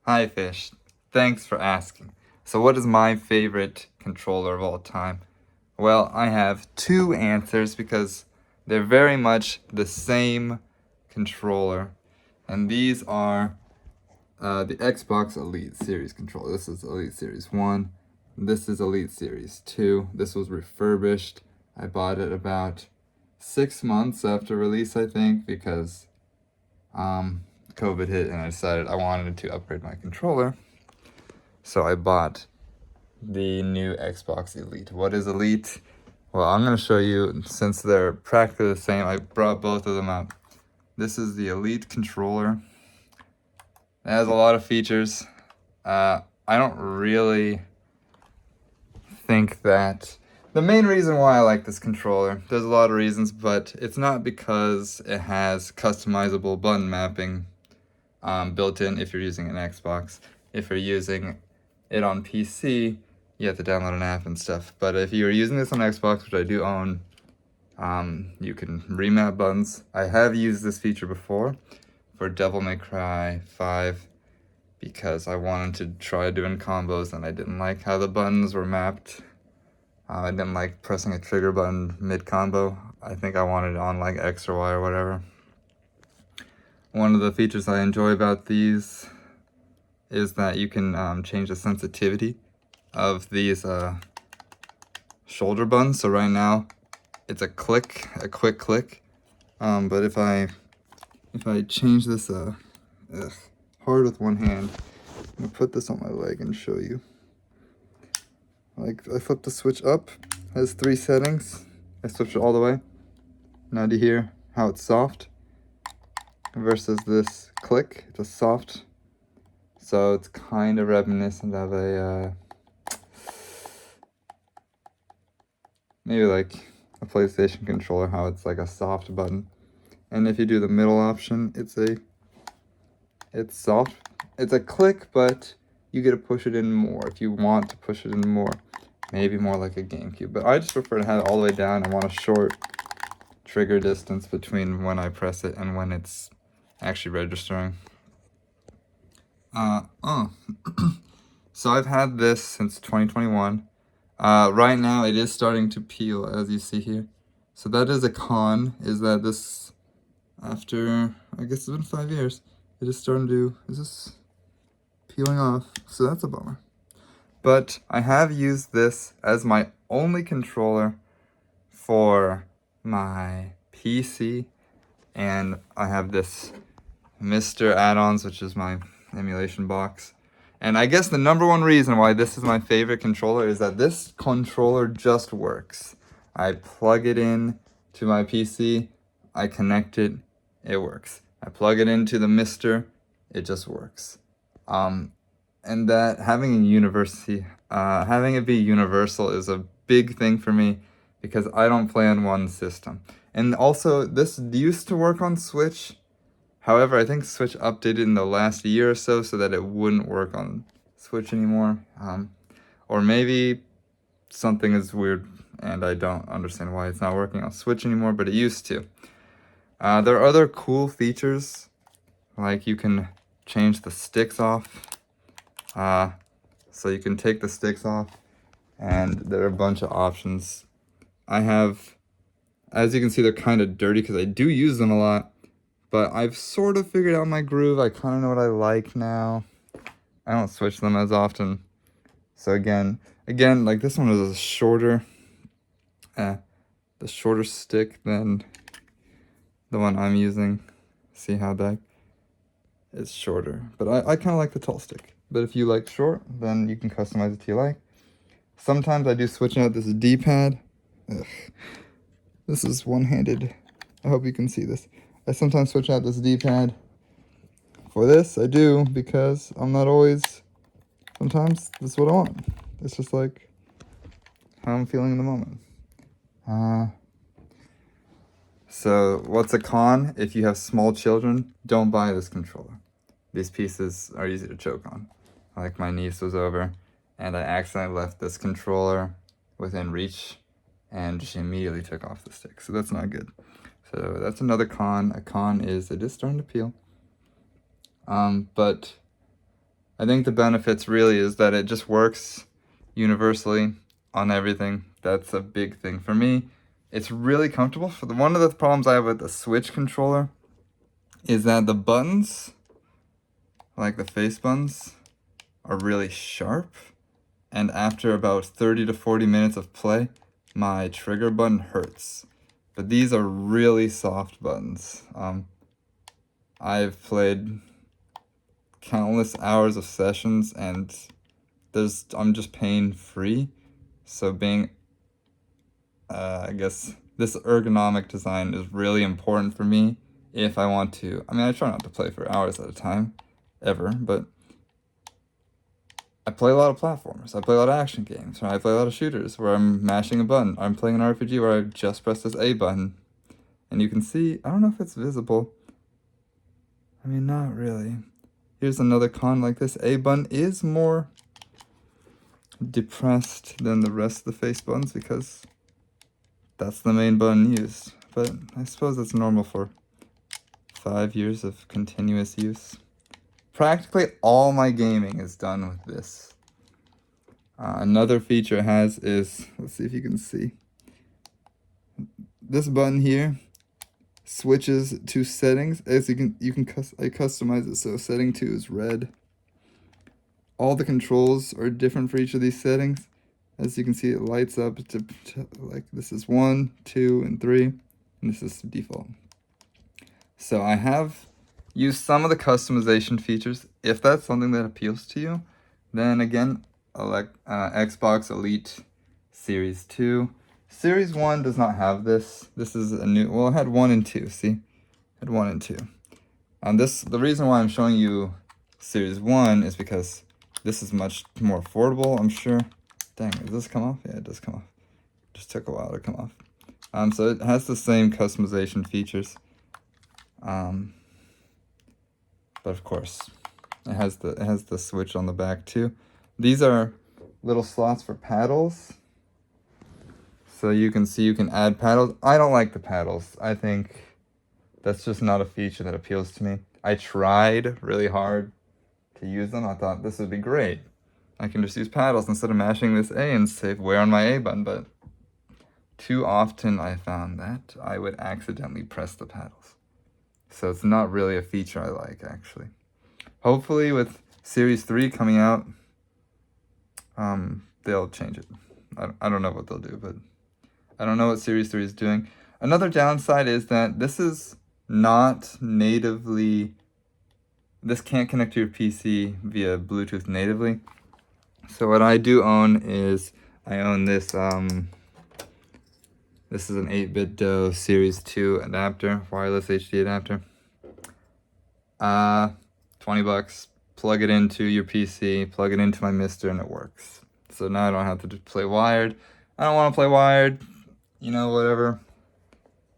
Hi, Fish. Thanks for asking. So, what is my favorite controller of all time? Well, I have two answers because they're very much the same controller, and these are the Xbox Elite Series controller. This is Elite Series 1. This is Elite Series 2. This was refurbished. I bought it about 6 months after release, I think, because um, COVID hit and I decided I wanted to upgrade my controller. So I bought the new Xbox Elite. What is Elite? Well, I'm going to show you, since they're practically the same, I brought both of them up. This is the Elite controller. It has a lot of features. I don't really think that the main reason why I like this controller, there's a lot of reasons, but it's not because it has customizable button mapping built in if you're using an Xbox. If you're using it on PC, you have to download an app and stuff. But if you're using this on Xbox, which I do own, you can remap buttons. I have used this feature before for Devil May Cry 5 because I wanted to try doing combos and I didn't like how the buttons were mapped. I didn't like pressing a trigger button mid-combo. I think I wanted it on like X or Y or whatever. One of the features I enjoy about these is that you can change the sensitivity of these shoulder buttons. So right now it's a quick click. But if I change this hard with one hand, I'm gonna put this on my leg and show you. Like, I flip the switch up, has 3 settings. I switch it all the way. Now do you hear how it's soft? Versus this click, it's a soft. So it's kind of reminiscent of a, maybe like a PlayStation controller, how it's like a soft button. And if you do the middle option, it's soft. It's a click, but you get to push it in more if you want to push it in more. Maybe more like a GameCube, but I just prefer to have it all the way down. I want a short trigger distance between when I press it and when it's actually registering. So I've had this since 2021. Right now it is starting to peel, as you see here. So that is a con, is that this, after, I guess it's been 5 years, it is starting to, is this peeling off? So that's a bummer. But I have used this as my only controller for my PC, and I have this Mr. Add-ons, which is my emulation box. And I guess the number one reason why this is my favorite controller is that this controller just works. I plug it in to my PC, I connect it, it works. I plug it into the Mr., it just works. And that having it be universal is a big thing for me because I don't play on one system. And also, this used to work on Switch. However, I think Switch updated in the last year or so that it wouldn't work on Switch anymore. Or maybe something is weird and I don't understand why it's not working on Switch anymore, but it used to. There are other cool features, like you can change the sticks off. So you can take the sticks off, and there are a bunch of options. I have, as you can see, they're kind of dirty because I do use them a lot, but I've sort of figured out my groove. I kind of know what I like now. I don't switch them as often. So again, like this one is a shorter, the shorter stick than the one I'm using. See how that is shorter, but I kind of like the tall stick. But if you like short, then you can customize it to you like. Sometimes I do switch out this D-pad. This is one-handed. I hope you can see this. I sometimes switch out this D-pad. For this, I do, because I'm not always... Sometimes this is what I want. It's just like how I'm feeling in the moment. So what's a con? If you have small children, don't buy this controller. These pieces are easy to choke on. Like my niece was over, and I accidentally left this controller within reach, and she immediately took off the stick. So that's not good. So that's another con. A con is it is starting to peel. But I think the benefits really is that it just works universally on everything. That's a big thing for me. It's really comfortable. One of the problems I have with the Switch controller is that the buttons, like the face buttons, are really sharp. And after about 30 to 40 minutes of play, my trigger button hurts. But these are really soft buttons. I've played countless hours of sessions and I'm just pain free. So being, I guess this ergonomic design is really important for me if I want to. I mean, I try not to play for hours at a time, ever, but I play a lot of platformers. I play a lot of action games. Or I play a lot of shooters where I'm mashing a button. I'm playing an RPG where I just press this A button. And you can see, I don't know if it's visible. I mean, not really. Here's another con like this. A button is more depressed than the rest of the face buttons because that's the main button used. But I suppose that's normal for 5 years of continuous use. Practically all my gaming is done with this. Another feature it has is, let's see if you can see. This button here switches to settings. As I customize it so setting 2 is red. All the controls are different for each of these settings. As you can see, it lights up to like this is 1, 2, and 3, and this is default. So I have used some of the customization features. If that's something that appeals to you, then again, Xbox Elite Series 2. Series 1 does not have this. This is a new, well, it had 1 and 2, see? It had 1 and 2. The reason why I'm showing you Series 1 is because this is much more affordable, I'm sure. Dang, does this come off? Yeah, it does come off. Just took a while to come off. So it has the same customization features. But of course, it has the switch on the back too. These are little slots for paddles. So you can see you can add paddles. I don't like the paddles. I think that's just not a feature that appeals to me. I tried really hard to use them. I thought this would be great. I can just use paddles instead of mashing this A and save wear on my A button, but too often I found that I would accidentally press the paddles. So it's not really a feature I like, actually. Hopefully with Series 3 coming out, they'll change it. I don't know what they'll do, but I don't know what Series 3 is doing. Another downside is that this is not natively, this can't connect to your PC via Bluetooth natively. So what I do own is, I own this, this is an 8BitDo Series 2 adapter, wireless HD adapter. $20, plug it into your PC, plug it into my Mister, and it works. So now I don't have to play wired. I don't want to play wired, you know, whatever.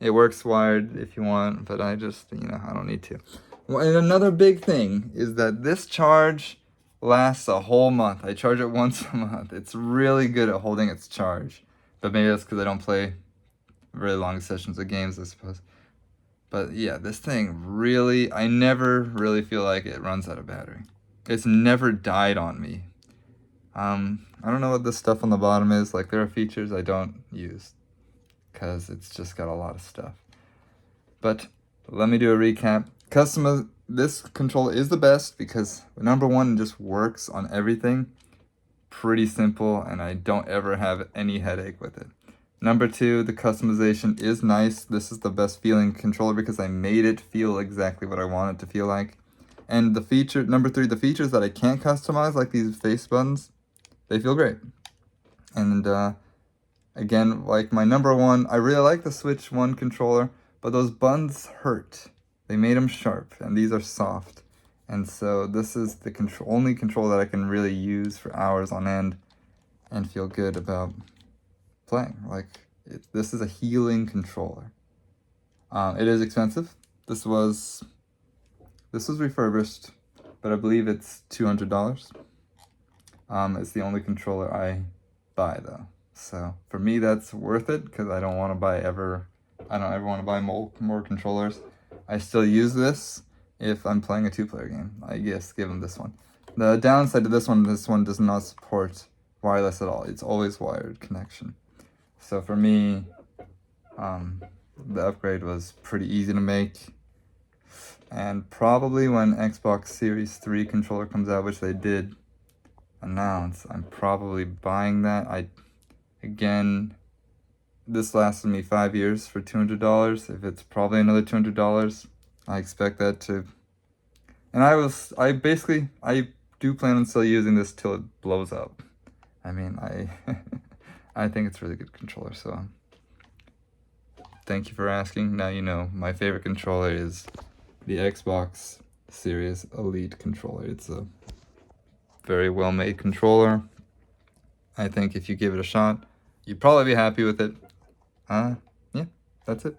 It works wired if you want, but I just, you know, I don't need to. Well, and another big thing is that this charge lasts a whole month. I charge it once a month. It's really good at holding its charge. But maybe that's because I don't play really long sessions of games, I suppose. But yeah, this thing really, I never really feel like it runs out of battery. It's never died on me. I don't know what this stuff on the bottom is. Like, there are features I don't use because it's just got a lot of stuff. But let me do a recap. This controller is the best because number one, it just works on everything. Pretty simple, and I don't ever have any headache with it. Number two, the customization is nice. This is the best feeling controller because I made it feel exactly what I want it to feel like. And number three, the features that I can't customize, like these face buttons, they feel great. And again, like my number one, I really like the Switch 1 controller, but those buttons hurt. They made them sharp, and these are soft. And so this is the only controller that I can really use for hours on end and feel good about playing. Like, this is a healing controller. It is expensive. This was refurbished, but I believe it's $200. It's the only controller I buy though. So for me, that's worth it because I don't ever want to buy more controllers. I still use this if I'm playing a 2-player game. I guess give them this one. The downside to this one does not support wireless at all. It's always wired connection. So for me, the upgrade was pretty easy to make. And probably when Xbox Series 3 controller comes out, which they did announce, I'm probably buying that. Again, this lasted me 5 years for $200. If it's probably another $200, I expect that to. And I do plan on still using this till it blows up. I mean, I think it's a really good controller, so thank you for asking. Now you know my favorite controller is the Xbox Series Elite controller. It's a very well made controller. I think if you give it a shot, you'd probably be happy with it. Yeah, that's it.